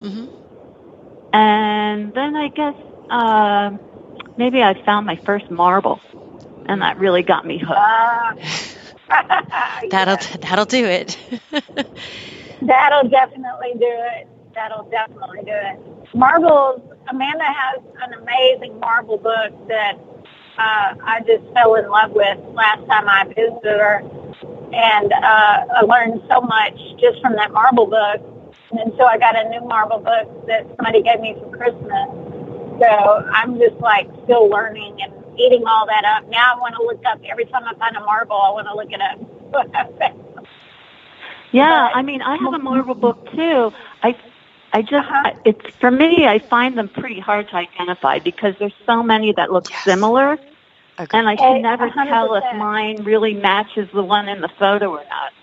Mm-hmm. And then I guess maybe I found my first marble, and that really got me hooked. Yes. That'll do it. That'll definitely do it. That'll definitely do it. Marbles, Amanda has an amazing marble book that I just fell in love with last time I visited her. And I learned so much just from that marble book. And so I got a new marble book that somebody gave me for Christmas. So I'm just like still learning and eating all that up. Now I want to look up, every time I find a marble, I want to look it up. Yeah, I mean, I have a marble book too. I just, it's for me, I find them pretty hard to identify because there's so many that look similar. Okay. And I can never tell if mine really matches the one in the photo or not.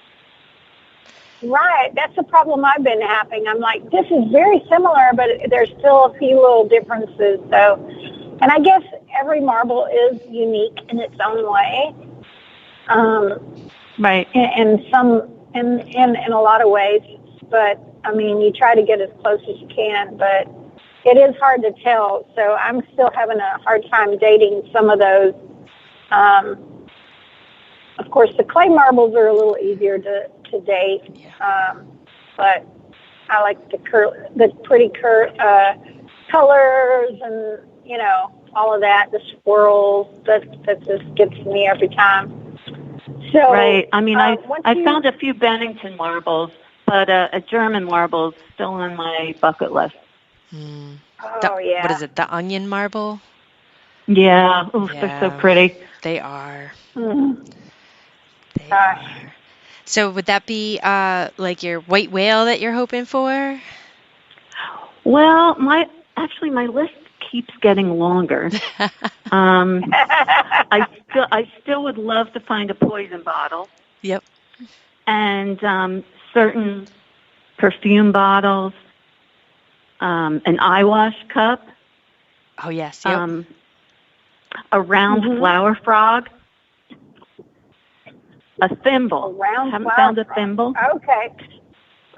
Right. That's the problem I've been having. I'm like, this is very similar, but there's still a few little differences. So, and I guess every marble is unique in its own way. Right. And in a lot of ways. But, I mean, you try to get as close as you can, but it is hard to tell. So I'm still having a hard time dating some of those. Of course, the clay marbles are a little easier to date, but I like the pretty colors and, you know, all of that, the swirls. That just gets me every time. So, right. I mean, I found a few Bennington marbles, but a German marble is still on my bucket list. Oh, yeah. What is it? The onion marble? Yeah. Ooh, they're so pretty. They are. Mm-hmm. They are. So would that be like your white whale that you're hoping for? Well, my list keeps getting longer. I still would love to find a poison bottle. Yep. And certain perfume bottles, an eye wash cup. Oh yes. Yep. A round flower frog. A thimble. Haven't found a thimble. Okay.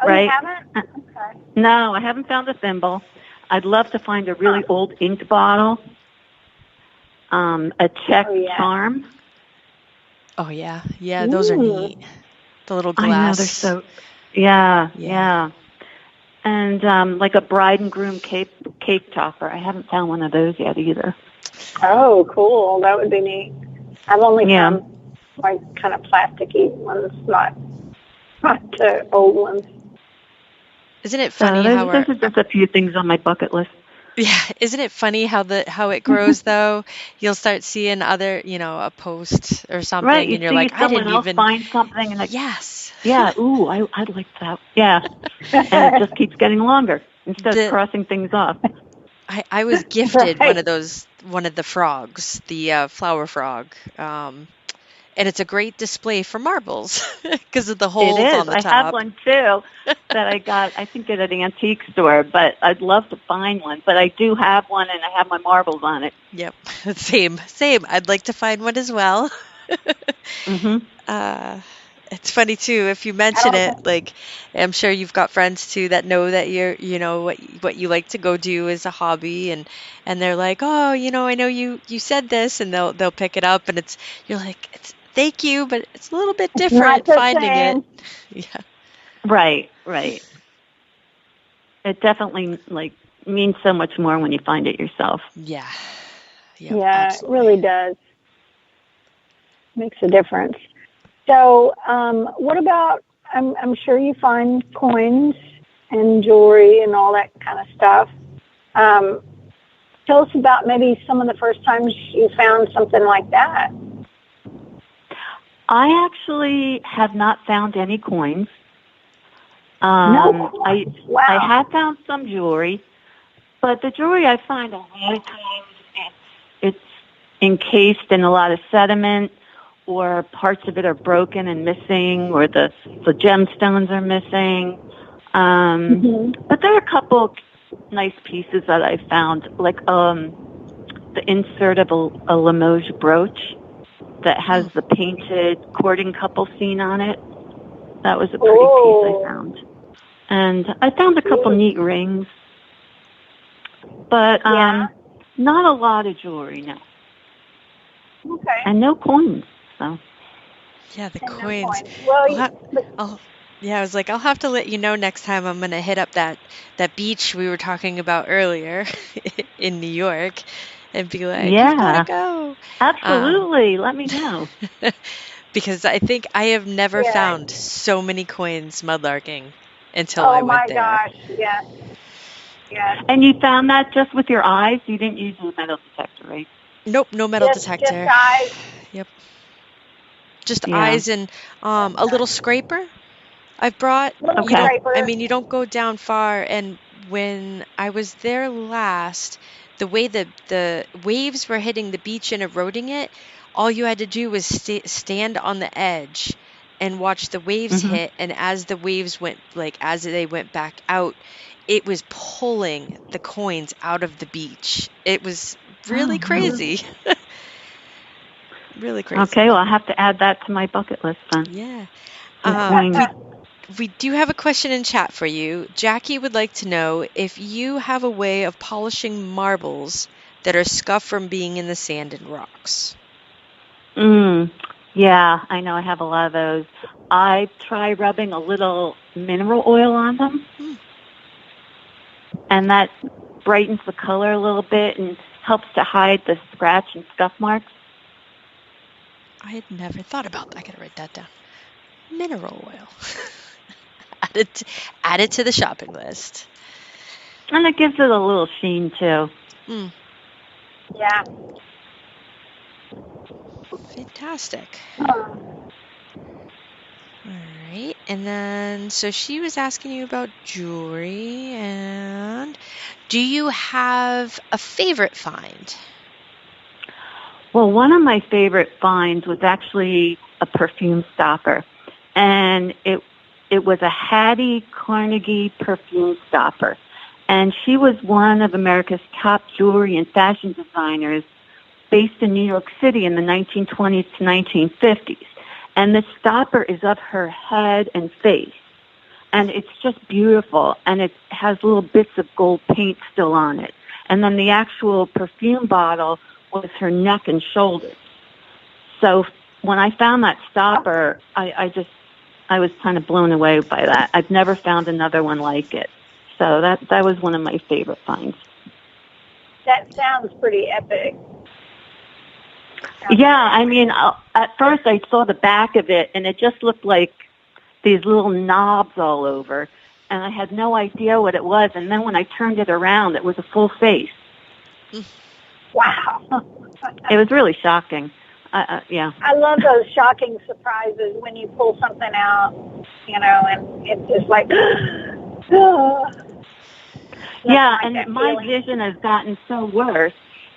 Oh, right? You haven't? Okay. No, I haven't found a thimble. I'd love to find a really old ink bottle. A Czech charm. Oh yeah, yeah. Those are neat. The little glass. I know they're so. Yeah. And like a bride and groom cake topper. I haven't found one of those yet either. Oh, cool. That would be neat. I've only found like kind of plasticky ones, not the old ones. Isn't it funny how there's just a few things on my bucket list? Yeah, isn't it funny how it grows though? You'll start seeing other, a post or something, right, and you're like, I didn't even find something, and yes, yeah, ooh, I'd like that, yeah, and it just keeps getting longer instead of crossing things off. I was gifted one of the frogs, the flower frog. And it's a great display for marbles because of the holes on the top. I have one too that I got, I think, at an antique store, but I'd love to find one. But I do have one, and I have my marbles on it. Yep, same. I'd like to find one as well. It's funny too if you mention it. Like, I'm sure you've got friends too that know that what you like to go do as a hobby, and they're like, oh, I know you said this, and they'll pick it up, and you're like, it's. Thank you, but it's a little bit different finding it. Yeah. Right. It definitely means so much more when you find it yourself. Yeah. Yep, absolutely. It really does. Makes a difference. So, what about? I'm sure you find coins and jewelry and all that kind of stuff. Tell us about maybe some of the first times you found something like that. I actually have not found any coins. No coins. Wow. I have found some jewelry, but the jewelry I find a lot of times it's encased in a lot of sediment, or parts of it are broken and missing, or the gemstones are missing. But there are a couple nice pieces that I found, like the insert of a Limoges brooch that has the painted courting couple scene on it. That was a pretty piece I found. And I found a couple neat rings, but not a lot of jewelry, no. Okay. And no coins, so. Yeah, the And no coins. coins. Well, I was like, I'll have to let you know next time I'm gonna hit up that beach we were talking about earlier in New York, and be like, you've gotta Yeah, go. absolutely. Let me know. Because I think I have never yeah. found so many coins mudlarking until I Oh went my there. gosh. Yes. Yes. And you found that just with your eyes? You didn't use a metal detector, right? Nope, no metal Just detector. eyes. Yep. Just Yeah. eyes and a little scraper I've brought. Little You don't, scraper. I mean, you don't go down far. And when I was there last, the way the waves were hitting the beach and eroding it, all you had to do was stand on the edge and watch the waves Mm-hmm. hit. And as the waves went, like as they went back out, it was pulling the coins out of the beach. It was really crazy. Really crazy. Okay, well, I'll have to add that to my bucket list then. Yeah. Coins. We do have a question in chat for you. Jackie would like to know if you have a way of polishing marbles that are scuffed from being in the sand and rocks. Yeah, I know I have a lot of those. I try rubbing a little mineral oil on them, and that brightens the color a little bit and helps to hide the scratch and scuff marks. I had never thought about that. I gotta write that down. Mineral oil. Add it to the shopping list. And it gives it a little sheen, too. Yeah. Fantastic. All right. And then, so she was asking you about jewelry. And do you have a favorite find? Well, one of my favorite finds was actually a perfume stopper. And it was a Hattie Carnegie perfume stopper. And she was one of America's top jewelry and fashion designers based in New York City in the 1920s to 1950s. And the stopper is of her head and face. And it's just beautiful. And it has little bits of gold paint still on it. And then the actual perfume bottle was her neck and shoulders. So when I found that stopper, I was kind of blown away by that. I've never found another one like it. So that was one of my favorite finds. That sounds pretty epic. Yeah, I mean, at first I saw the back of it, and it just looked like these little knobs all over, and I had no idea what it was. And then when I turned it around, it was a full face. Wow. It was really shocking. Yeah. I love those shocking surprises when you pull something out, and it's just like, yeah, and my vision has gotten so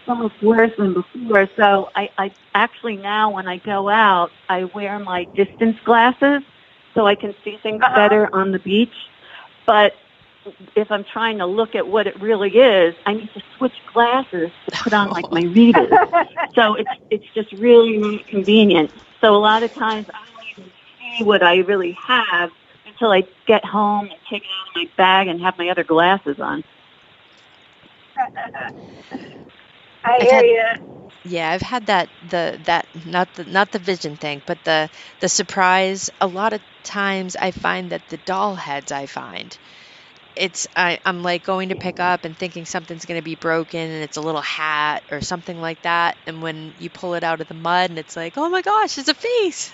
much worse than before. So I actually now when I go out, I wear my distance glasses so I can see things better on the beach. But if I'm trying to look at what it really is, I need to switch glasses to put on like my readers. So it's just really not convenient. So a lot of times I don't even see what I really have until I get home and take it out of my bag and have my other glasses on. I hear you. Yeah, I've had that not the vision thing, but the surprise. A lot of times I find that the doll heads I find. I'm like going to pick up and thinking something's going to be broken and it's a little hat or something like that. And when you pull it out of the mud and it's like, oh my gosh, it's a face.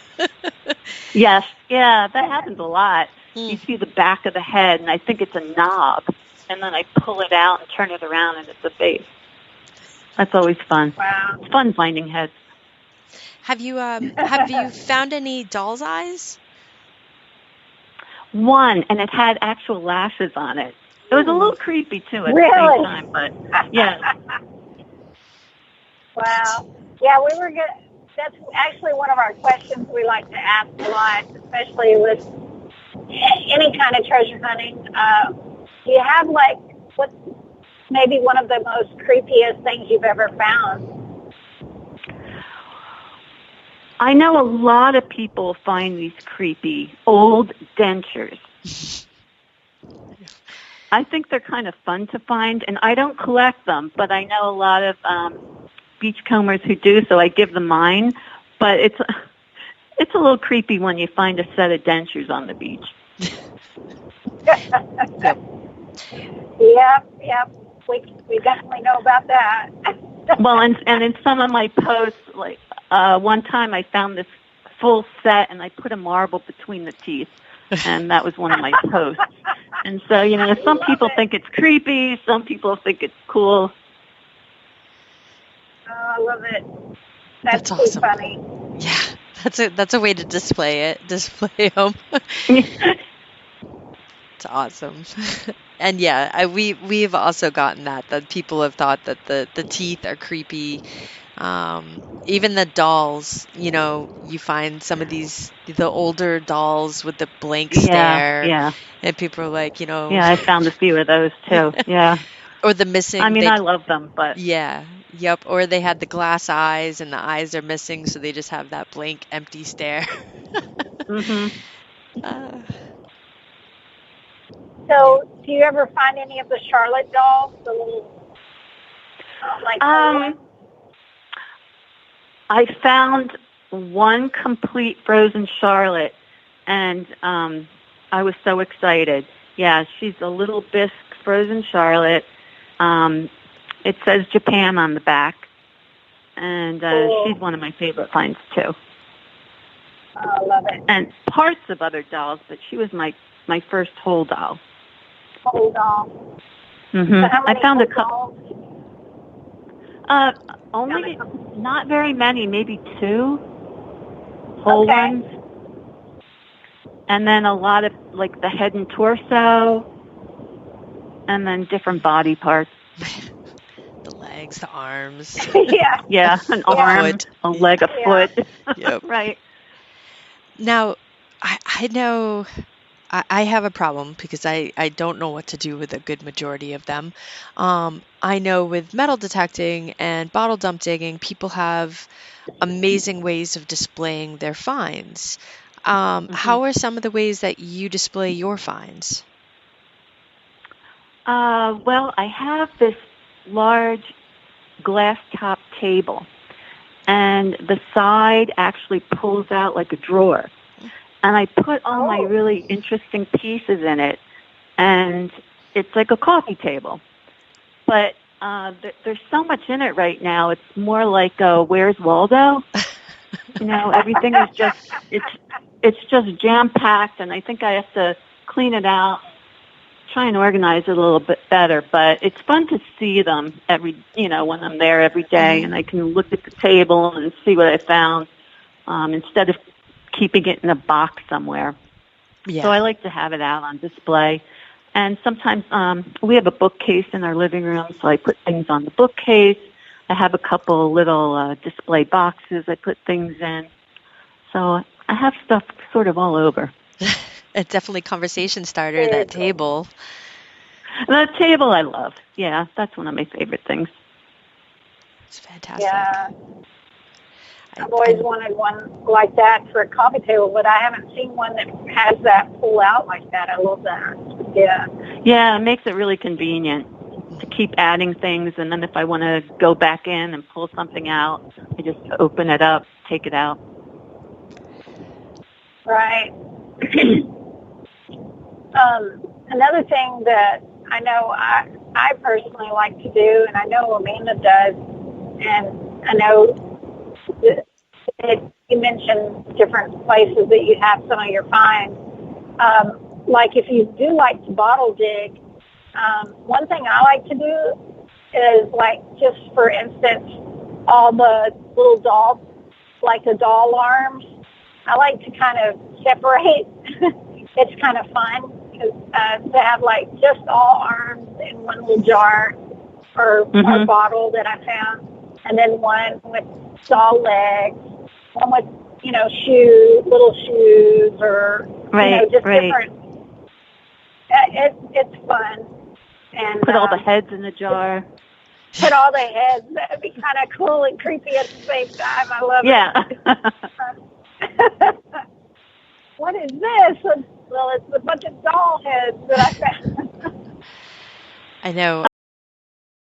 Yes. Yeah, that happens a lot. You see the back of the head and I think it's a knob. And then I pull it out and turn it around and it's a face. That's always fun. Wow. It's fun finding heads. Have you found any doll's eyes? One, and it had actual lashes on it. It was a little creepy, too, at the same time, but, yeah. Wow. Yeah, we were good. That's actually one of our questions we like to ask a lot, especially with any kind of treasure hunting. Do you have, what's maybe one of the most creepiest things you've ever found? I know a lot of people find these creepy old dentures. I think they're kind of fun to find, and I don't collect them, but I know a lot of beachcombers who do, so I give them mine. But it's a little creepy when you find a set of dentures on the beach. Yep. We definitely know about that. Well, and in some of my posts, like one time I found this full set, and I put a marble between the teeth, and that was one of my posts. And so, some people think it's creepy, some people think it's cool. Oh, I love it. That's awesome. Funny. Yeah, that's a way to display them. It's awesome. And yeah, we've also gotten that people have thought that the teeth are creepy. Even the dolls, you find some of the older dolls with the blank stare. Yeah. And people are like, Yeah, I found a few of those too. Yeah. Or the missing. I love them, but. Yeah. Yep. Or they had the glass eyes and the eyes are missing, so they just have that blank, empty stare. Mm-hmm. So, do you ever find any of the Charlotte dolls? The little, I found one complete frozen Charlotte, and I was so excited. Yeah, she's a little bisque frozen Charlotte. It says Japan on the back, and she's one of my favorite finds too. I love it. And parts of other dolls, but she was my first whole doll. Whole doll. Mm-hmm. So how many I found a couple. Only not very many, maybe 2 whole ones, and then a lot of like the head and torso, and then different body parts. The legs, the arms. Yeah, an arm, a leg, a foot. Yep. Right. Now, I know I have a problem because I don't know what to do with a good majority of them. I know with metal detecting and bottle dump digging, people have amazing ways of displaying their finds. How are some of the ways that you display your finds? Well, I have this large glass top table, and the side actually pulls out like a drawer. And I put all my really interesting pieces in it, and it's like a coffee table. But there's so much in it right now. It's more like Where's Waldo? Everything is just it's just jam packed, and I think I have to clean it out, try and organize it a little bit better. But it's fun to see them when I'm there every day, and I can look at the table and see what I found instead of keeping it in a box somewhere. Yeah. So I like to have it out on display. And sometimes we have a bookcase in our living room, so I put things on the bookcase. I have a couple little display boxes I put things in. So I have stuff sort of all over. It's definitely conversation starter, that table. The table I love. Yeah, that's one of my favorite things. It's fantastic. Yeah. I've always wanted one like that for a coffee table, but I haven't seen one that has that pull out like that. I love that. Yeah. Yeah, it makes it really convenient to keep adding things, and then if I want to go back in and pull something out, I just open it up, take it out. Right. Another thing that I know I personally like to do, and I know Amanda does, and I know you mentioned different places that you have some of your finds. Like if you do like to bottle dig, one thing I like to do is like, just for instance, all the little doll, like the doll arms, I like to kind of separate. It's kind of fun to have like just all arms in one little jar or bottle that I found, and then one with doll legs, one with little shoes, or just different. It's fun, and put all the heads in the jar. Put all the heads. That'd be kind of cool and creepy at the same time. I love it. What is this? Well, it's a bunch of doll heads that I found. I know.